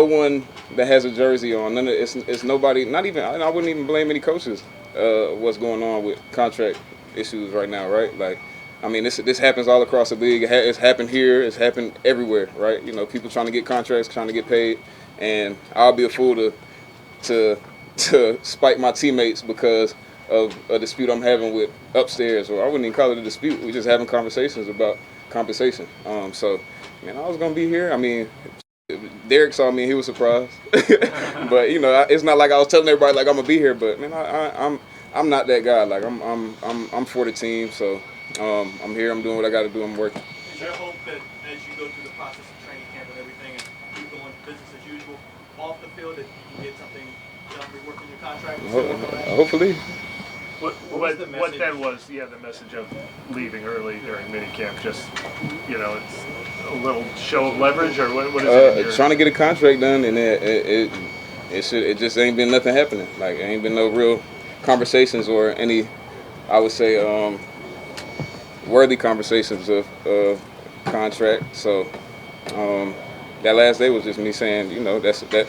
no one that has a jersey on. It's nobody. Not even. I wouldn't even blame any coaches. What's going on with contract issues right now, right? Like, I mean, this happens all across the league. It's happened here. It's happened everywhere, right? You know, people trying to get contracts, trying to get paid, and I'll be a fool to spite my teammates because of a dispute I'm having with upstairs, or I wouldn't even call it a dispute. We're just having conversations about compensation. So, man, I was gonna be here. I mean, Derek saw me and he was surprised, but you know, it's not like I was telling everybody like I'm gonna be here. But man, I'm not that guy. Like I'm for the team, so I'm here. I'm doing what I got to do. I'm working. Is your hope that as you go through the process of training camp and everything, and keep going business as usual off the field, that you can get something done, reworking your contract? Hopefully. What then was the message of leaving early during minicamp? Just, you know, it's a little show of leverage, or what is it? Trying to get a contract done, and it just ain't been nothing happening. Like, it ain't been no real conversations or any, I would say, worthy conversations of contract. So that last day was just me saying, you know, that.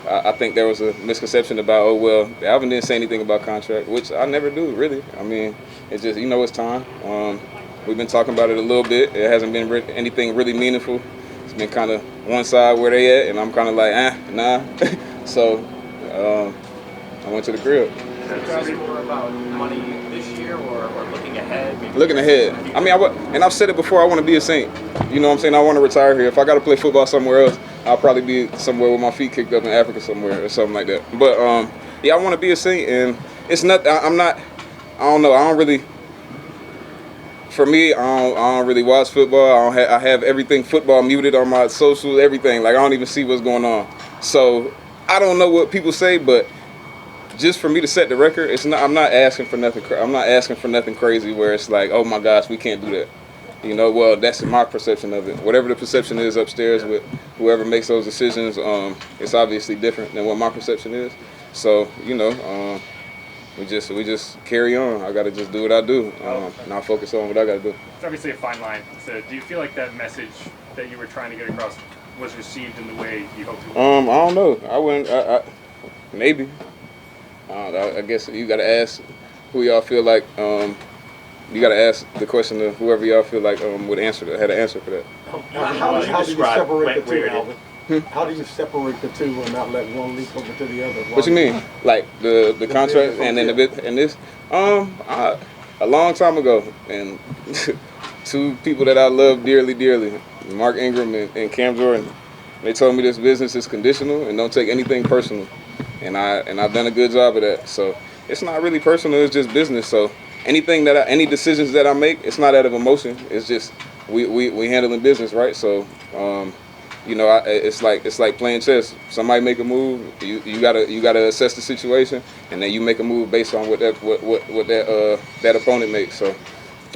I think there was a misconception about, oh, well, Alvin didn't say anything about contract, which I never do, really. I mean, it's just, you know, it's time. We've been talking about it a little bit. It hasn't been anything really meaningful. It's been kind of one side where they at, and I'm kind of like, nah. So I went to the crib. Is it more about money this year or looking ahead? Maybe looking ahead. I mean, and I've said it before, I want to be a Saint. You know what I'm saying? I want to retire here. If I got to play football somewhere else, I'll probably be somewhere with my feet kicked up in Africa somewhere or something like that. But, yeah, I want to be a Saint, and it's not, I don't know, I don't really, for me, I don't really watch football. I have everything football muted on my social, everything. Like, I don't even see what's going on. So, I don't know what people say, but just for me to set the record, I'm not asking for nothing. I'm not asking for nothing crazy where it's like, oh my gosh, we can't do that. You know, well, that's my perception of it. Whatever the perception is upstairs with whoever makes those decisions, it's obviously different than what my perception is. So, you know, we just carry on. I got to just do what I do, and I'll focus on what I got to do. It's obviously a fine line. So, do you feel like that message that you were trying to get across was received in the way you hoped it would? I don't know. I wouldn't. Maybe. I guess you got to ask who y'all feel like. You got to ask the question to whoever y'all feel like would answer that, had an answer for that. How do you separate the two, Alvin? How do you separate the two and not let one leak over to the other? What you mean? Like the contract and then the bit and this? A long time ago, and two people that I love dearly, Mark Ingram and Cam Jordan, they told me this business is conditional and don't take anything personal. And I've done a good job of that. So it's not really personal, it's just business. So any decisions that I make, it's not out of emotion. It's just we handling business, right? So you know, it's like playing chess. Somebody make a move, you gotta assess the situation, and then you make a move based on what that opponent makes. So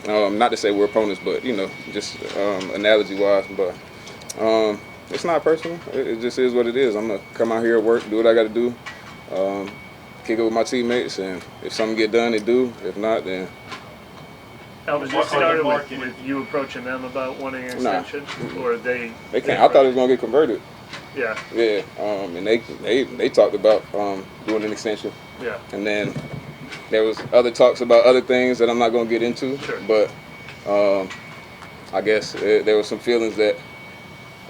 not to say we're opponents, but you know, just analogy wise, but it's not personal. It just is what it is. I'm gonna come out here, work, do what I got to do, kick it with my teammates, and if something get done, it do. If not, then. Alvin, just started with you approaching them about wanting an extension, or they can't. I thought it was gonna get converted. Yeah. Yeah. And they talked about doing an extension. Yeah. And then there was other talks about other things that I'm not gonna get into. Sure. But I guess there were some feelings that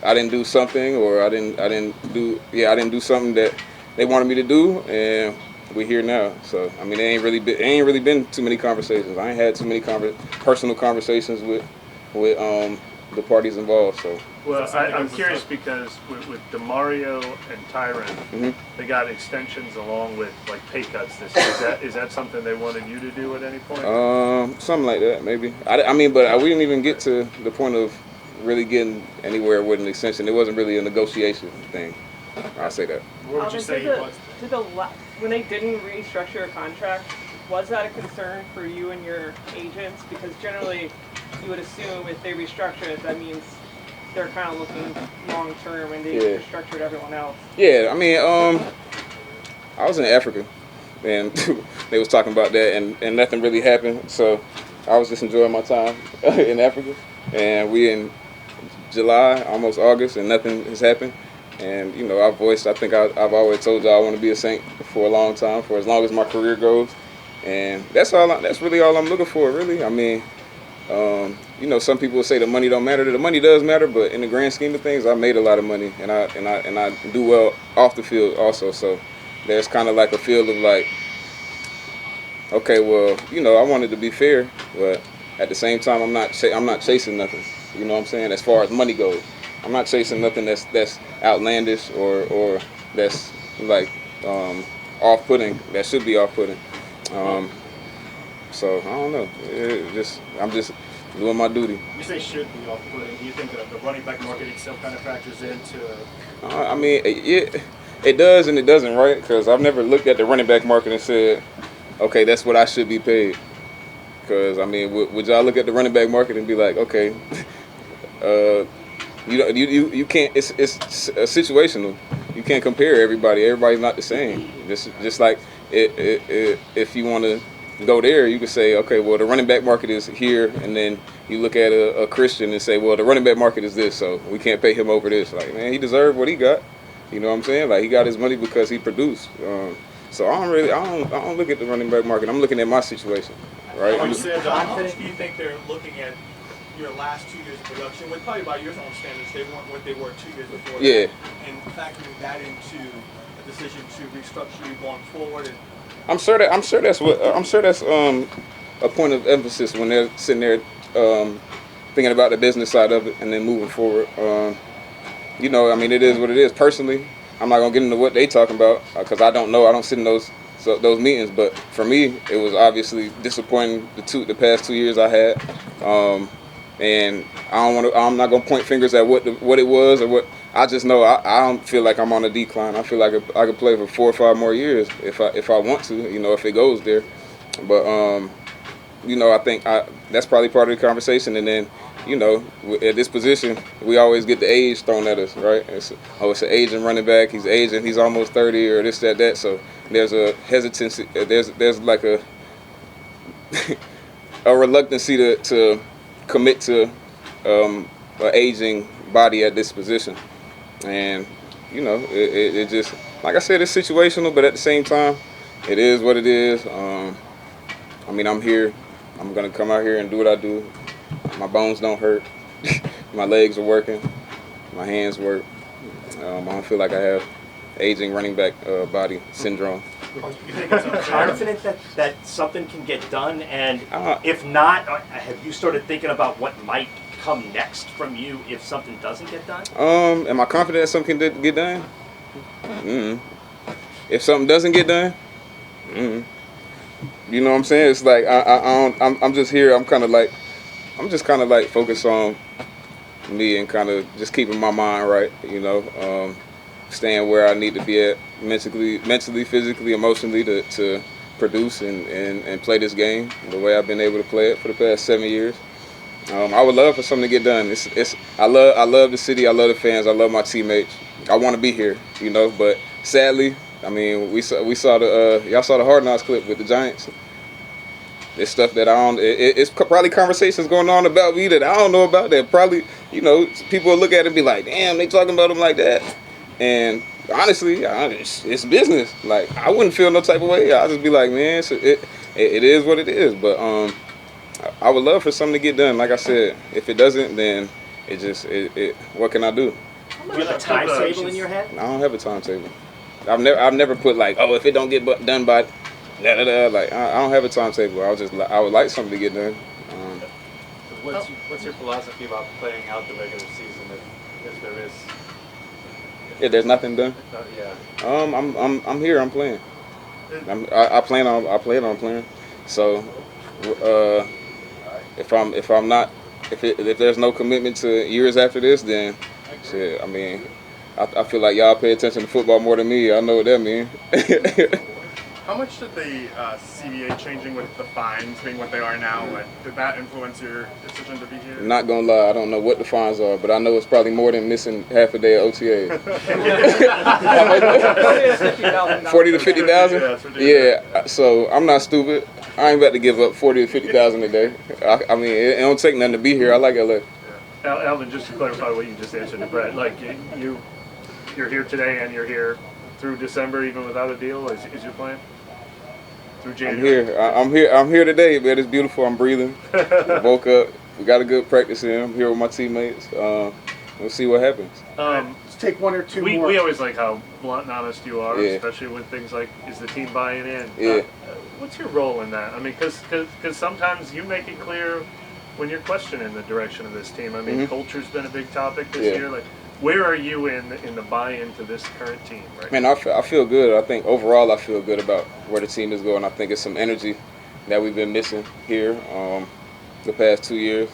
I didn't do something, or I didn't do something that they wanted me to do, and we're here now. So I mean, it ain't really been too many conversations. I ain't had too many personal conversations with the parties involved. So. Well, I'm curious because with DeMario and Tyron, they got extensions along with like pay cuts this year. Is that something they wanted you to do at any point? Something like that, maybe. I mean, but we didn't even get to the point of really getting anywhere with an extension. It wasn't really a negotiation thing. I'll say that. What would you say it was? When they didn't restructure a contract, was that a concern for you and your agents? Because generally, you would assume if they restructure it, that means they're kind of looking long term and they restructured everyone else. Yeah, I mean, I was in Africa, and they was talking about that, and nothing really happened. So I was just enjoying my time in Africa, and we in July, almost August, and nothing has happened. And you know, I think I've always told you I want to be a Saint for a long time, for as long as my career goes. And that's really all I'm looking for, really. I mean, you know, some people say the money don't matter. The money does matter, but in the grand scheme of things, I made a lot of money, and I do well off the field also. So there's kind of like a feel of like, okay, well, you know, I wanted to be fair, but at the same time, I'm not chasing nothing. You know what I'm saying? As far as money goes, I'm not chasing nothing that's outlandish or that's like off-putting. That should be off-putting. So I don't know. I'm just doing my duty. You say should be off-putting. Do you think that the running back market itself kind of factors into? I mean, it does and it doesn't, right? Because I've never looked at the running back market and said, okay, that's what I should be paid. Because I mean, would y'all look at the running back market and be like, okay, you can't. It's situational. You can't compare everybody. Everybody's not the same. Just like if you want to go there, you could say, okay, well, the running back market is here, and then you look at a Christian and say, well, the running back market is this, so we can't pay him over this. Like, man, he deserved what he got. You know what I'm saying? Like, he got his money because he produced. So I don't look at the running back market. I'm looking at my situation, right? How much do you think they're looking at your last 2 years of production? With probably by your own standards, they weren't what they were 2 years before. Yeah. And factoring that into a decision to restructure you going forward. And I'm sure that's a point of emphasis when they're sitting there thinking about the business side of it and then moving forward. You know, I mean, it is what it is. Personally, I'm not gonna get into what they talking about because I don't know. I don't sit in those meetings. But for me, it was obviously disappointing the past 2 years I had, and I'm not gonna point fingers at what it was or what. I just know I don't feel like I'm on a decline. I feel like I could play for 4 or 5 more years if I want to. You know, if it goes there. But you know, I think that's probably part of the conversation. And then, you know, at this position, we always get the age thrown at us, right? It's an aging running back. He's aging. He's almost 30 or this, that. So there's a hesitancy. There's like a reluctancy to commit to an aging body at this position. And, you know, it just, like I said, it's situational, but at the same time, it is what it is. I mean, I'm here. I'm going to come out here and do what I do. My bones don't hurt. My legs are working. My hands work. I don't feel like I have aging running back body syndrome. You think it's confident that something can get done? And if not, have you started thinking about what might come next from you if something doesn't get done? Am I confident that something can get done? If something doesn't get done, you know what I'm saying? It's like I'm just here. I'm just kind of like focused on me and kind of just keeping my mind right. You know, staying where I need to be at mentally, physically, emotionally to produce and play this game the way I've been able to play it for the past 7 years. I would love for something to get done. I love the city. I love the fans. I love my teammates. I want to be here, you know. But sadly, I mean, we saw y'all saw the Hard Knocks clip with the Giants. It's stuff that I don't. It's probably conversations going on about me that I don't know about. That probably, you know, people will look at it and be like, "Damn, they talking about him like that." And honestly, it's business. Like, I wouldn't feel no type of way. I'll just be like, man, it is what it is. But I would love for something to get done. Like I said, if it doesn't, then what can I do? Do you have a timetable in your head? I don't have a timetable. I've never put like, oh, if it don't get done by like I don't have a timetable. I would like something to get done. What's your philosophy about playing out the regular season if there is? If there's nothing done. Yeah. I'm here. I'm playing. I plan on playing. So if there's no commitment to years after this, then shit. I mean, I feel like y'all pay attention to football more than me. I know what that means. How much did the CBA changing with the fines being what they are now, did that influence your decision to be here? Not gonna lie, I don't know what the fines are, but I know it's probably more than missing half a day of OTA. 40 to 50,000. Yeah. So I'm not stupid. I ain't about to give up 40 to 50,000 a day. I mean, it don't take nothing to be here. I like LA. Alvin, just to clarify what you just answered to Brett, like you're here today and you're here through December even without a deal? Is your plan? Through January? I'm here today, man. It's beautiful. I'm breathing. Woke up. We got a good practice in. I'm here with my teammates. We'll see what happens. Let's take one or two more. We always like how blunt and honest you are, Yeah. especially with things like, is the team buying in? Yeah. What's your role in that? I mean, because sometimes you make it clear when you're questioning the direction of this team. I mean, culture's been a big topic this year. Like, where are you in the buy-in to this current team? Right? Man, I feel good. I think overall I feel good about where the team is going. I think it's some energy that we've been missing here the past 2 years.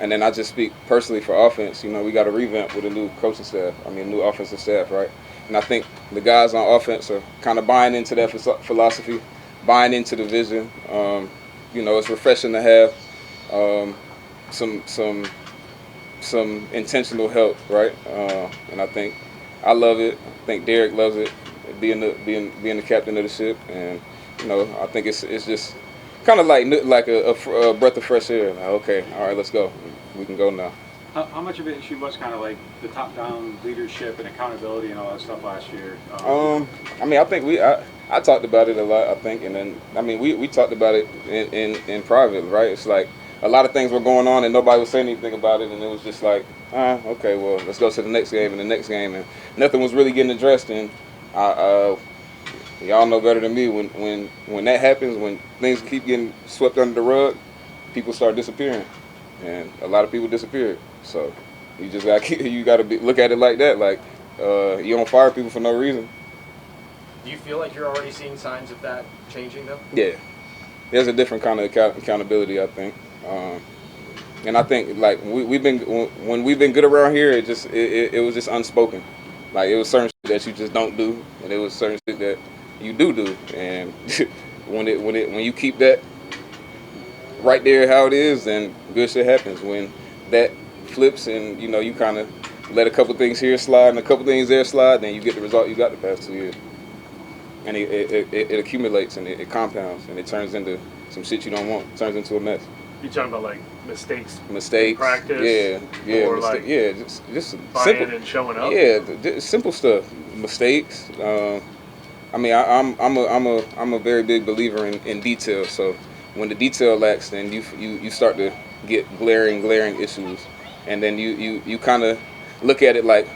And then I just speak personally for offense. You know, we got a revamp with a new coaching staff. I mean, new offensive staff, right? And I think the guys on offense are kind of buying into that philosophy, buying into the vision. You know, it's refreshing to have some intentional help, right? And I think I love it. I think Derek loves it, being the captain of the ship. And you know, I think it's just kind of like a breath of fresh air. Like, okay, all right, let's go. We can go now. How much of an issue was kind of like the top-down leadership and accountability and all that stuff last year? I mean, I think I talked about it a lot. I think, and then I mean, we talked about it in private, right? It's like a lot of things were going on and nobody was saying anything about it, and it was just like, okay, well, let's go to the next game and the next game, and nothing was really getting addressed. And y'all know better than me when that happens, when things keep getting swept under the rug, people start disappearing, and a lot of people disappeared. So you just got to look at it like that, like you don't fire people for no reason. Do you feel like you're already seeing signs of that changing, though? Yeah, there's a different kind of accountability, I think, and I think like when we've been good around here, it was just unspoken. Like it was certain shit that you just don't do, and it was certain shit that you do, and when you keep that right there how it is, then good shit happens. When that flips and you kind of let a couple things here slide and a couple things there slide, then you get the result you got the past 2 years. And it accumulates and it compounds and it turns into some shit you don't want. It turns into a mess. You talking about like mistakes in practice? Yeah, or like just buying simple and showing up. Yeah, simple stuff. Mistakes. I mean, I'm a very big believer in detail. So when the detail lacks, then you start to get glaring issues, and then you kind of look at it like,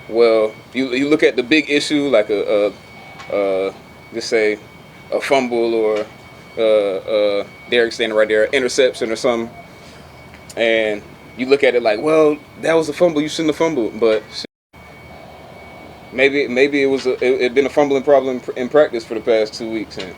well, you look at the big issue like just say a fumble or Derek standing right there, interception or something, and you look at it like, well, that was a fumble, you shouldn't have fumbled, but maybe it been a fumbling problem in practice for the past 2 weeks, and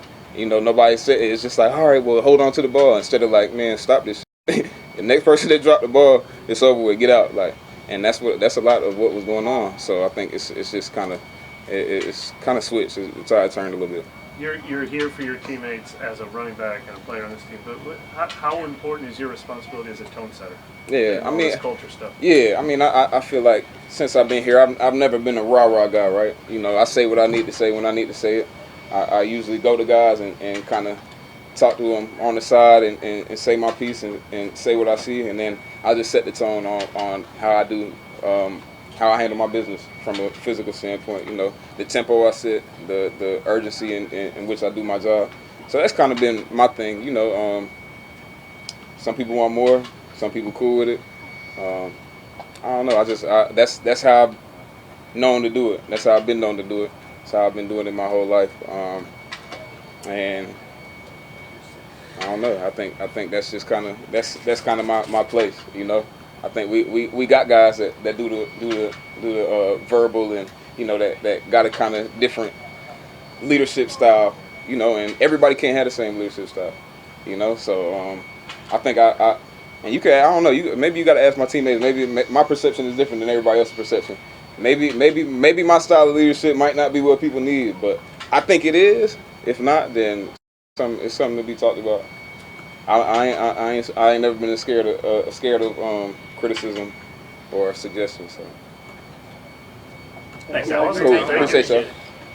nobody said it. It's just like, all right, well, hold on to the ball instead of like, man, stop this shit. The next person that dropped the ball, it's over with, get out, like, and that's a lot of what was going on. So I think it's just kind of switched. The tide turned a little bit. You're here for your teammates as a running back and a player on this team, but how important is your responsibility as a tone setter? Yeah, I mean, this culture stuff. Yeah, I mean, I feel like since I've been here, I've never been a rah-rah guy, right? I say what I need to say when I need to say it. I usually go to guys and kind of talk to them on the side and say my piece and say what I see, and then I just set the tone on how I do, how I handle my business from a physical standpoint. The tempo I set, the urgency in which I do my job. So that's kind of been my thing. Some people want more, some people cool with it. I don't know. That's how I've known to do it. That's how I've been known to do it. That's how I've been doing it my whole life. And I don't know. I think that's just kind of that's kind of my place. I think we got guys that do the verbal and that got a kind of different leadership style. And everybody can't have the same leadership style. So I think and you can, I don't know, maybe you got to ask my teammates. Maybe my perception is different than everybody else's perception. Maybe my style of leadership might not be what people need, but I think it is. If not, then it's something to be talked about. I ain't never been scared of criticism or suggestions. So. Thanks, Alex. Cool. Appreciate y'all.